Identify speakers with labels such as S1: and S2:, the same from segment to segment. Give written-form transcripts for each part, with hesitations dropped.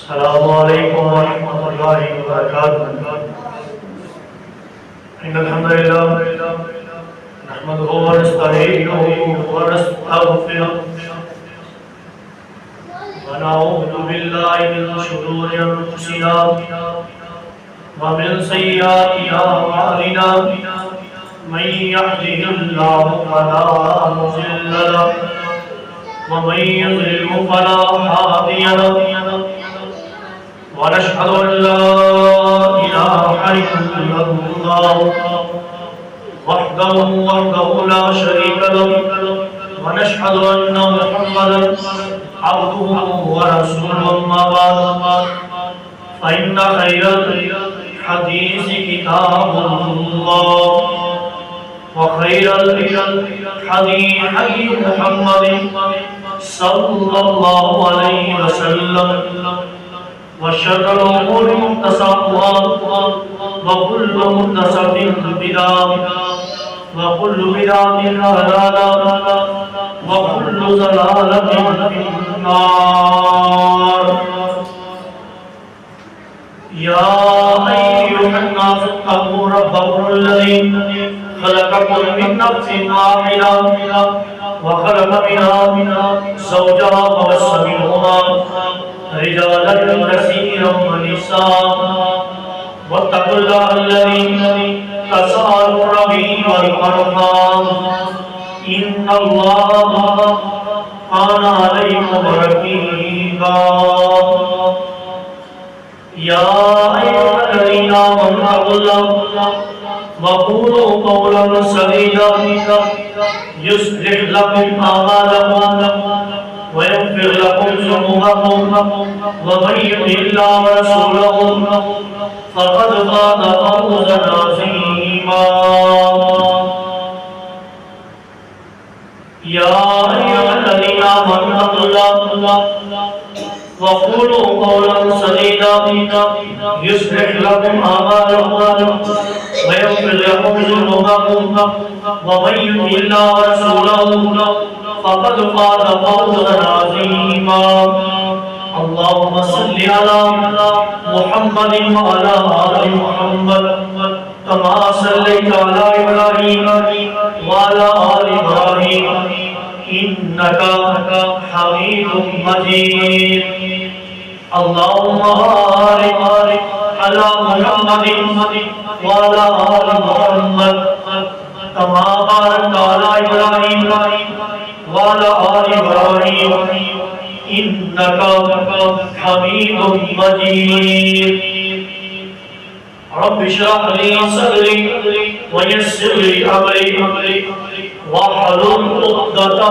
S1: السلام علیکم ورحمۃ اللہ وبرکاتہ۔ ان الحمد للہ نحمده ونستعینه ونستغفره ونعوذ باللہ من شرور انفسنا ومن سیئات اعمالنا من يهده الله فلا مضل له ومن يضلل فلا هادي له ونشهد أن لا إله إلا الله وحده لا شريك له ونشهد أن محمدا عبده ورسوله أما بعد فإن خير الحديث كتاب الله وخير الحديث حديث محمد صلى الله عليه وسلم وشر الأمور محدثاتها وكل محدثة بدعة وكل بدعة ضلالة وكل ضلالة في النار يا أيها الناس اتقوا ربكم الذي خلقكم من نفس واحدة وخلق منها زوجها وبث منهما رجالا كثيرا ونساء واتقوا الله الذي تساءلون به والأرحام إن الله كان عليكم رقيبا يا أيها الذين آمنوا اتقوا الله وقولوا قولا سديدا يصلح لكم أعمالكم ويغفر لكم ذنوبكم ومن يطع الله ورسوله فقد فاز فوزا عظيما يا أيها الذين آمنوا اتقوا الله وقولوا قولا سديدا يصلح لكم أعمالكم ويغفر لكم ذنوبكم ومن يطع الله ورسوله فقد فاز فوزا عظيما اللهم صل على محمد وعلى آل محمد كما صليت على إبراهيم وعلى آل إبراهيم إنك حميد مجيد اللهم بارك على محمد وعلى آل محمد كما باركت على إبراهيم وعلى آل إبراهيم إنك حميد مجيد رب اشرح لي صدري ويسر لي أمري واحلل عقدة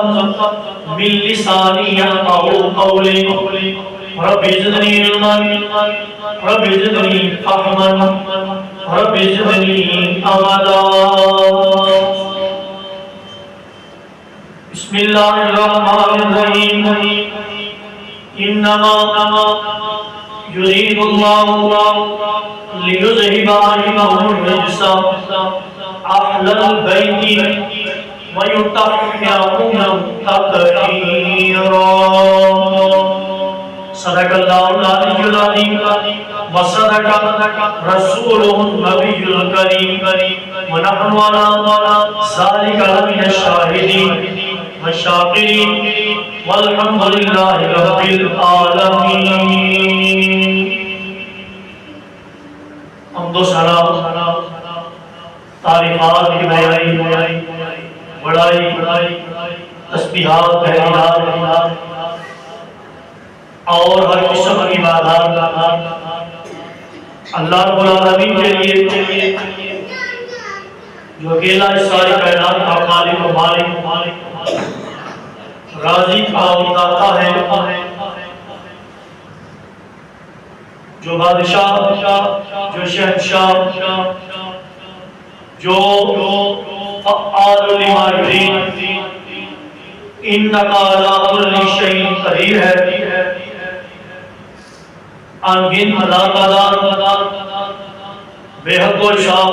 S1: من لساني يفقهوا قولي رب زدني علما رب زدني فهما رب زدني أملا بسم الله الرحمن الرحيم إنما يريد الله ليذهب عنكم الرجس أهل البيت ويطهركم تطهيرا صدق الله العلي العظيم وصدق رسوله النبي الكريم ونحن على ذلك لمن الشاهدين والشاكرين والحمد لله رب العالمين حمد و ثنا تعریفات کی بڑائی تسبیحات تحلیلات اور ہر قسم کی عبادات اللہ رب العالمین کے لیے جو اکیلا اس ساری کائنات کا خالق و مالک رازق اور داتا ہے، جو بادشاہ، جو شہنشاہ، جو فعال لما یرید، انک علی کل شیء قدیر ہے، ان گن ادا بے حد و شاہ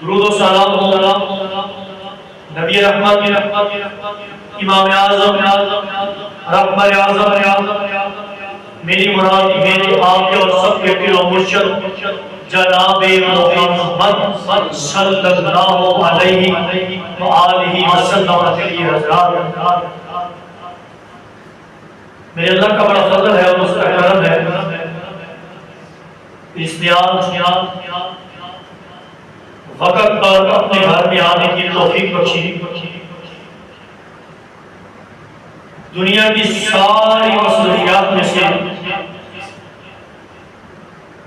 S1: درود و سلام نبی رحمت امام اعظم رحمت اعظم میری مراد میرے آپ کے اور سب کے پیر و مرشد جناب محمد صلی اللہ علیہ وآلہ وسلم کے لیے حضرات، میرے اللہ کا بڑا فضل ہے اور اس کا کرم ہے، اس لیے وقت پر اپنے گھر میں آنے کی توفیق بخشی۔ دنیا کی ساری مصروفیات میں سے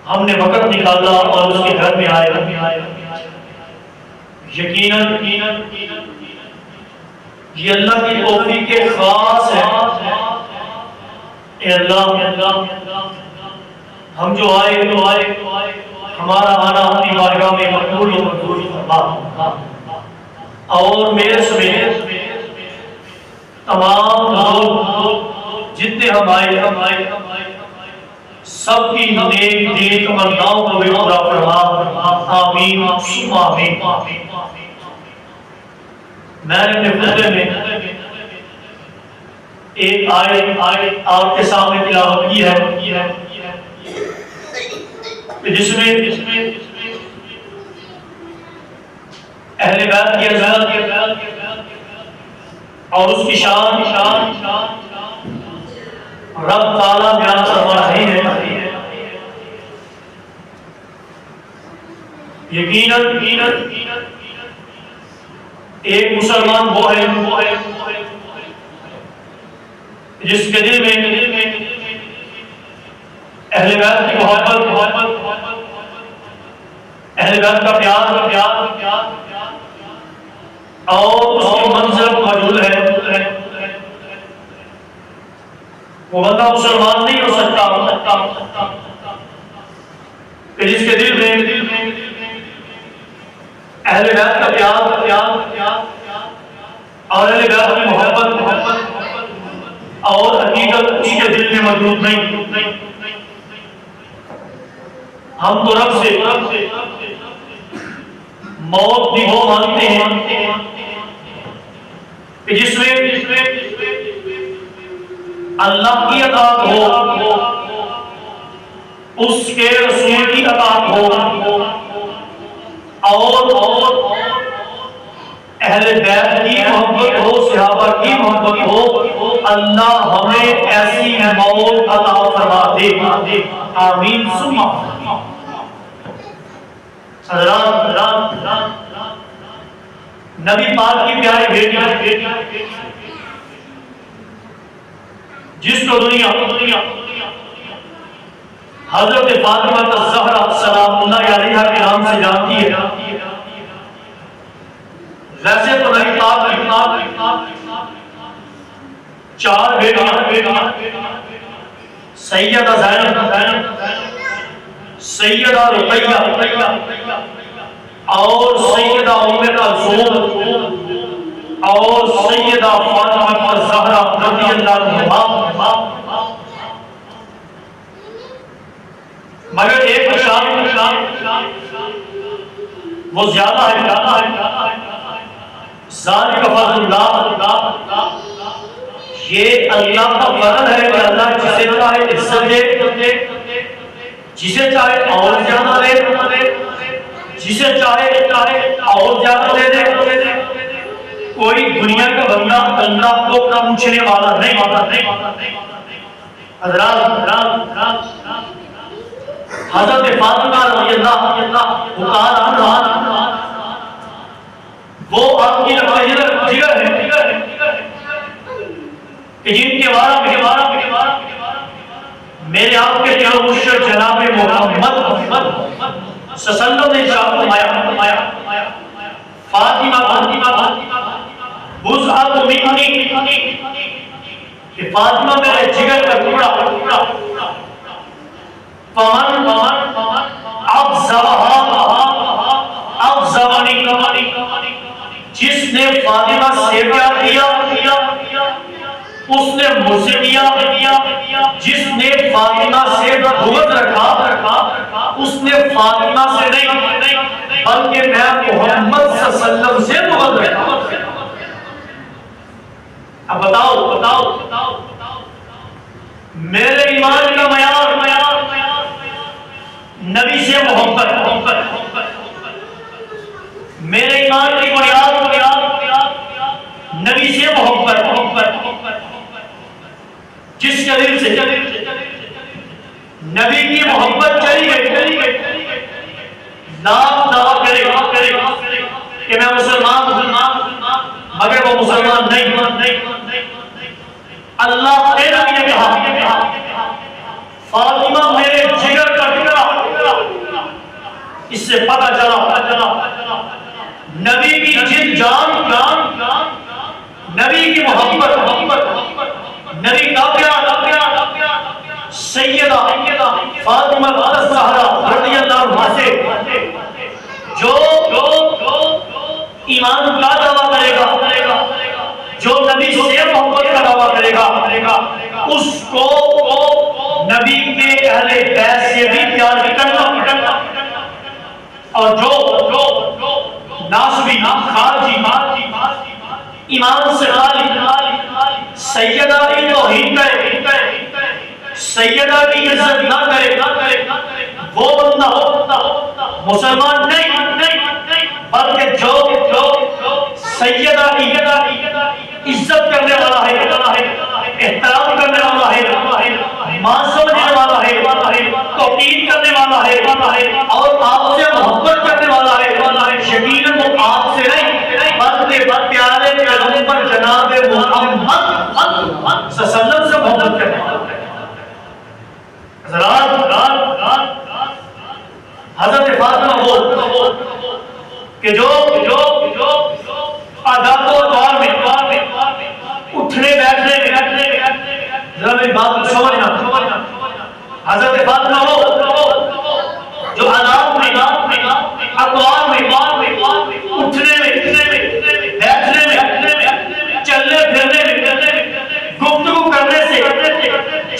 S1: ہم نے وقت نکالا اور اس کے گھر میں آئے۔ یقیناً یہ اللہ کی توفیق خاص ہے۔ اے اللہ، ہم جو آئے ہمارا آنا اپنی بارگاہ میں مقبول و منظور فرما، اور میرے سمیت تمام لوگ جتنے ہم آئے سب کی نیک دین تمناؤں کو بھی پورا فرما، آمین ثم آمین۔ میں نے اپنے خطبے میں ایک آیت آپ کے سامنے تلاوت کی ہے جس میں اہل بیت کی عظمت اور اس کی شان رب تعالیٰ بیان فرما رہے ہیں۔ یقیناً ایک مسلمان وہ ہے جس کے دل میں اہل بیت کی محبت، اہل بیت کا پیار اور اس کی منزل موجود ہے۔ وہ بندہ مسلمان نہیں ہو سکتا کہ جس کے دل میں اہل بیت کا پیار اور اہل بیت کی محبت اور حقیقت اس کے دل میں موجود نہیں۔ ہم تو رب سے موت بھی وہ مانتے ہیں کہ جس میں اللہ کی اطاعت ہو، اس کے رسول کی اطاعت ہو، اور اہل بیت کی محبت ہو، صحابہ کی محبت ہو۔ اللہ ہمیں ایسی موت عطا فرما دے، آمین ثم آمین۔ حضرات، نبی پاک کی پیاری بیٹی جس کو دنیا حضرت فاطمہ الزہرا سلام اللہ علیہا کے نام سے جانتی ہے، ویسے تو نبی پاک کی چار بیٹیاں، سیدہ زینب، سیدہ رقیہ اور سیدہ ام کلثوم اور سیدہ فاطمہ الزہرا رضی اللہ عنہا۔ مگر ایک شان وہ زیادہ ہے، ذالک فضل اللہ، یہ اللہ کا فضل ہے کہ اللہ جسے چاہے عزت دے، جسے چاہے اور زیادہ دے، جسے چاہے اور زیادہ دے دے۔ کوئی دنیا کا بندہ اللہ کو کم پوچھنے والا نہیں۔ حضرات، حضرت فاطمہ رضی اللہ عنہا وہ آپ کی جگر ہے کہ جن کے بارے میں میرے آپ کے پیارے مرشد جناب محمد صلی اللہ علیہ وسلم نے ارشاد فرمایا، فاطمہ بضعۃ منی، کہ فاطمہ میرے جگر کا ٹکڑا، فمن افضلنی، جس نے فاطمہ سے پیار کیا اس نے مجھ سے کیا، جس نے فاطمہ سے بغض رکھا اس نے فاطمہ سے نہیں بلکہ میں محمد صلی اللہ علیہ وسلم سے بغض رکھا۔ اب بتاؤ میرے ایمان کا معیار نبی سے محبت، میرے ایمان کی بنیاد نبی سے محبت، جس کے دل سے نبی کی محبت چلی گئی، لاکھ دعویٰ کرے کہ میں مسلمان مگر وہ مسلمان نہیں۔ اللہ کے نبی نے کہا فاطمہ میرے جگر کا ٹکڑا، اس سے پتہ چلا نبی کی جن جان نبی کی محبت، نبی کا پیار سیدہ فاطمہ الزہرا رضی اللہ عنہا سے جو ایمان کا دعویٰ کرے گا، جو نبی سے محبت کا دعویٰ کرے گا، اس کو نبی کے اہل بیت سے بھی پیار کرنا، اور جو ناسبی خارجی ایمان سے خالی سیدہ کی توہین کرے، سیدہ کی عزت نہ کرے، وہ بندہ مسلمان نہیں، بلکہ جو سیدہ کی عزت کرنے والا ہے، احترام کرنے والا ہے، ماں سمجھنے والا ہے، توقیر کرنے والا ہے، اور آپ سے محبت کرنے والا ہے، یقیناً وہ آپ سے نہیں بلکہ پیارے پیغمبر جناب محمد صلی اللہ علیہ وسلم سے محبت کرنے والا ہے۔ حضرت فاطمہ وہ کہ جو عادات و اطوار میں اٹھنے بیٹھنے میں ذرا میری بات کو سمجھنا، حضرت فاطمہ وہ جو عادات میں اطوار میں اٹھنے میں بیٹھنے میں چلنے پھرنے میں گفتگو کرنے سے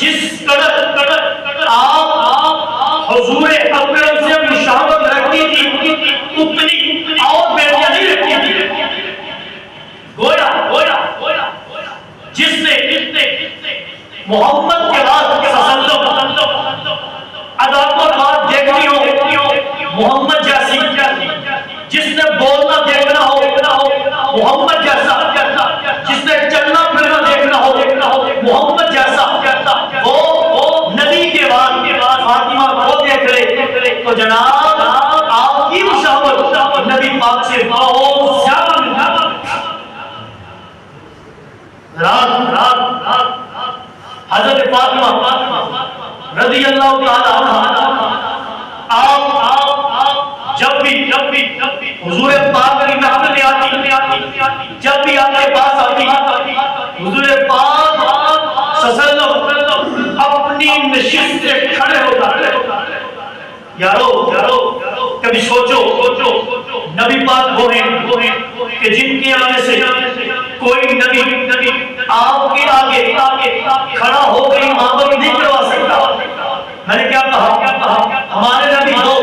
S1: جس قدر آپ حضور اکرم سے مشابہت رکھتی تھی اتنی اور بیٹیاں نہیں رکھتی تھی۔ گویا جس نے محمد کے بعد عادات و بات دیکھنی ہو محمد جیسی، جس نے بولنا دیکھنا ہو محمد جیسا، جس نے چلنا پھرنا دیکھنا ہو محمد جیسا، وہ نبی کے بعد فاطمہ کو دیکھ لے تو جناب آپ کی مشابہت نبی پاک سے بہت زیادہ حضرت فاطمہ رضی اللہ تعالی عنہا آپ جب بھی حضور پاک کی محفل میں آتی، جب بھی آپ کے پاس آتی، حضور پاک صلی اللہ علیہ وسلم اپنی نشست سے کھڑے ہوتا۔ یارو کبھی سوچو نبی پاک وہ ہیں کہ جن کے آنے سے کوئی نبی آپ کے آگے کھڑا ہو کر امامت نہیں کروا سکتا۔ میں نے کیا کہا؟ ہمارے نبی وہ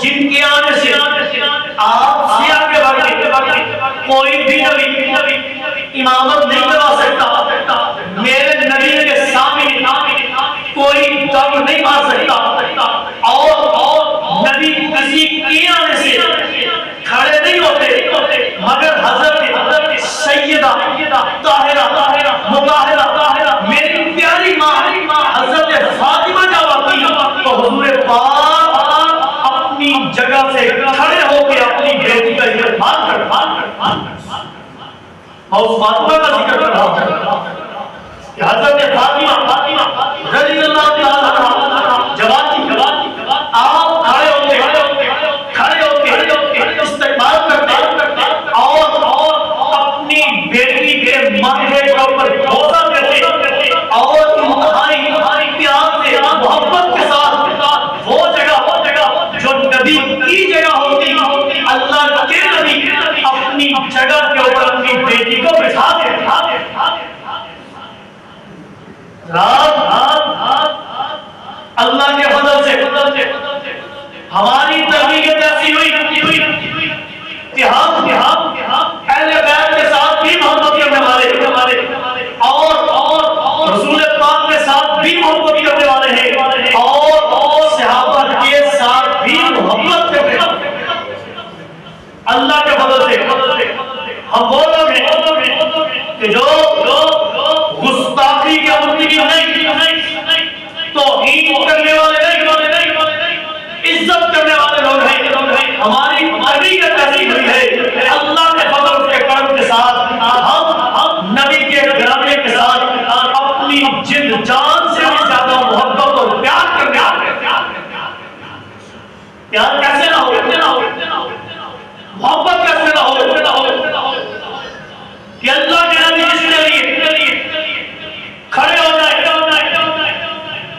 S1: جن کے آنے سے آپ سے آگے بڑھے کوئی بھی نبی امامت نہیں کروا سکتا، میرے نبی کے سامنے کوئی دم نہیں مار سکتا، اور نبی کسی کے آنے سے کھڑے نہیں ہوتے، مگر حضرت سیدہ طاہرہ مطہرہ میری پیاری ماں حضرت فاطمہ جب آتی تو حضور پاک اپنی جگہ سے کھڑے ہو کے اپنی بیٹی کا استقبال کرتے۔ اور اس فاطمہ کا ذکر کر رہا ہوں کہ حضرت فاطمہ رضی اللہ تعالی عنہا جب آپ کھڑے ہوتے استقبال کرتے اور اپنی بیٹی کے ماتھے کے اوپر بوسہ کرتے اور انتہائی پیار سے محبت کے ساتھ وہ جگہ جو نبی کی جگہ ہوتی، اللہ کے نبی اپنی جگہ کے اوپر اپنی بیٹی کو بٹھا دیتے۔ اللہ کے فضل سے ہماری تربیت ایسی ہوئی کہ ہم اہل بیت کے ساتھ بھی محبت کرنے والے اور رسول پاک کے ساتھ بھی محبت کرنے والے ہیں، اور صحابہ کے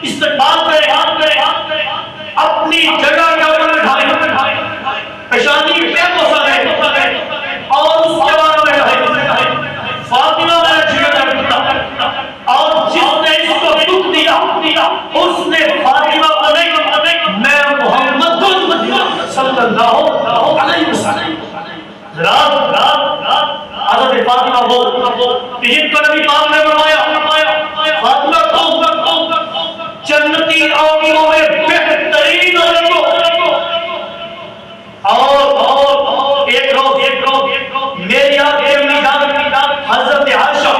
S1: استقبال کرے، اپنی جگہ کے اوپر بٹھائے، پیشانی پہ بوسا دے اور اس کے بعد میں فاطمہ میرا جگر کا ٹکڑا، اور جس نے اس کو دکھ دیا اس نے فاطمہ کو نہیں، میں محمد صلی اللہ علیہ وسلم رات حضرت فاطمہ کو جن کو نبی پاک نے فرمایا فاطمہ کو جنتی عورتوں میں بہترین اور ایک روز میری آپ کے امی جان حضرت عائشہ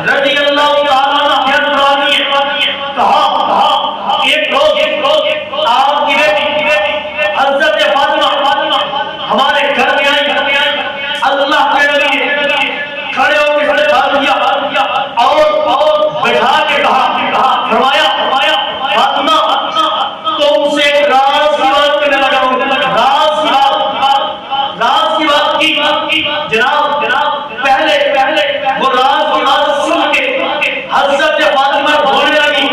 S1: رضی اللہ تعالیٰ عنہ کہا ایک روز آپ کی بیٹی حضرت فاطمہ ہمارے گھر میں آئی، اللہ کے نبی کھڑے ہو کے بات کیا اور بٹھا کے کہا فرمایا فاطمہ تم سے ایک راز کی بات کرنے لگا ہوں، راز کی بات کی جناب پہلے وہ راز کی بات سن کے حضرت فاطمہ بولنے لگی،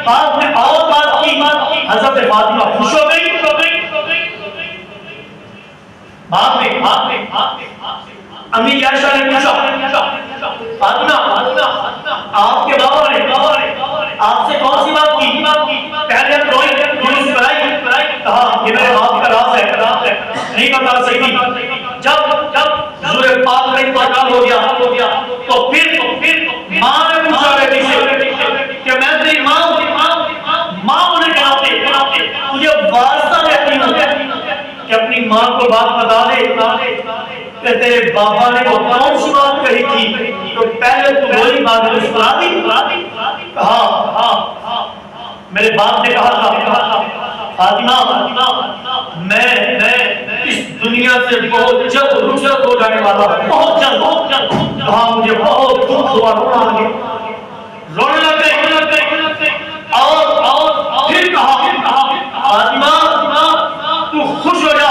S1: بعد میں اور بات کی حضرت فاطمہ خوش ہو گئی، بعد میں امی عائشہ نے پوچھا فاطمہ آپ کے بابا نے آپ سے کون سی بات کی؟ پہلے روئی بنائی، کہا یہ میرے باپ کا راز ہے نہیں بتا سکتی۔ جب حضور پاک کا انتقال ہو گیا تو پھر ماں نے پوچھا بیٹی سے کہ میں تیری ماں ہونے کے ناطے تجھے واسطہ دیتی ہوں کہ اپنی ماں کو بات بتا دے کہ تیرے بابا نے وہ کون سی بات کہی تھی، تو پہلے تو وہی بات سنا دی۔ کہا میرے باپ نے کہا تھا فاطمہ میں اس دنیا سے بہت جلد رخصت ہو جانے والا ہوں، بہت جلد۔ کہا مجھے بہت دکھ ہوا، رونے لگ گئے اور پھر کہا فاطمہ تو خوش ہو جا،